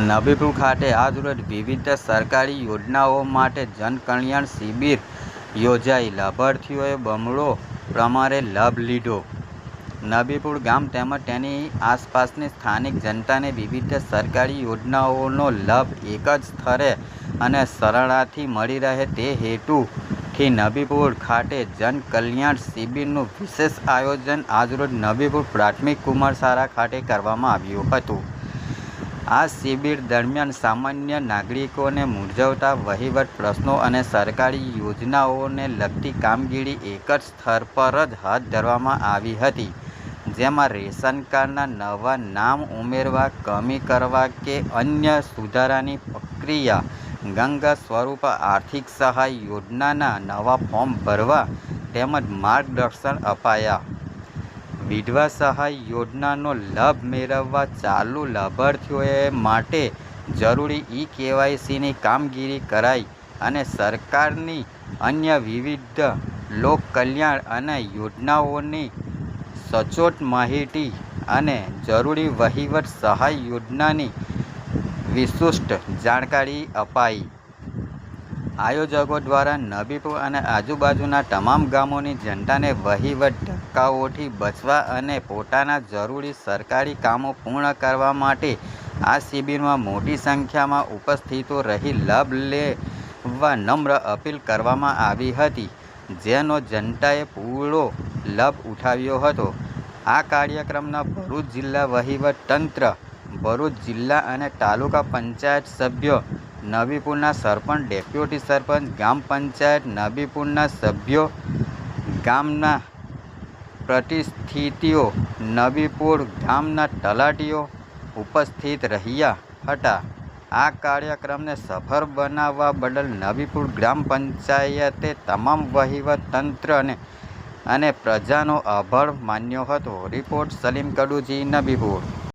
નબીપુર ખાતે આજરોજ વિવિધ સરકારી યોજનાઓ માટે જનકલ્યાણ શિબિર યોજાઈ. લાભાર્થીઓએ બમણો પ્રમાણે લાભ લીધો. નબીપુર ગામ તેમજ તેની આસપાસની સ્થાનિક જનતાને વિવિધ સરકારી યોજનાઓનો લાભ એક જ સ્થળે અને સરળતાથી મળી રહે તે હેતુથી નબીપુર ખાતે જનકલ્યાણ શિબિરનું વિશેષ આયોજન આજરોજ નબીપુર પ્રાથમિક કુમાર શાળા ખાતે કરવામાં આવ્યું હતું. આ શિબિર દરમિયાન સામાન્ય નાગરિકોને મૂંઝવતા વહીવટ પ્રશ્નો અને સરકારી યોજનાઓને લગતી કામગીરી એક જ સ્થળ પર જ હાથ ધરવામાં આવી હતી. જેમાં રેશન કાર્ડના નવા નામ ઉમેરવા, કમી કરવા કે અન્ય સુધારાની પ્રક્રિયા, ગંગા સ્વરૂપ આર્થિક સહાય યોજનાના નવા ફોર્મ ભરવા તેમજ માર્ગદર્શન અપાયા. વિધવા સહાય યોજનાનો લાભ મેળવવા ચાલુ લાભાર્થીઓ માટે જરૂરી ઈ-કેવાયસીની કામગીરી કરાઈ અને સરકારની અન્ય વિવિધ લોકકલ્યાણ અને યોજનાઓની સચોટ માહિતી અને જરૂરી વહીવટ સહાય યોજનાની વિસ્તૃત જાણકારી અપાઈ. આયોજકો દ્વારા નબીપુર અને આજુબાજુના તમામ ગામોની જનતાને વહીવટ ધક્કાઓથી બચવા અને પોતાના જરૂરી સરકારી કામો પૂર્ણ કરવા માટે આ શિબિરમાં મોટી સંખ્યામાં ઉપસ્થિતો રહી લાભ લેવા નમ્ર અપીલ કરવામાં આવી હતી, જેનો જનતાએ પૂરો લાભ ઉઠાવ્યો હતો. આ કાર્યક્રમમાં ભરૂચ જિલ્લા વહીવટીતંત્ર, ભરૂચ જિલ્લા અને તાલુકા પંચાયત સભ્યો, નબીપુરના સરપંચ, ડેપ્યુટી સરપંચ, ગ્રામ પંચાયત નબીપુરના સભ્યો, ગામના પ્રતિનિધિઓ, નબીપુર ગામના તલાટીઓ ઉપસ્થિત રહ્યા હતા. આ કાર્યક્રમને સફળ બનાવવા બદલ નબીપુર ગ્રામ પંચાયતે તમામ વહીવટીતંત્ર અને પ્રજાનો આભાર માન્યો હતો. રિપોર્ટ સલીમ કડુજી, નબીપુર.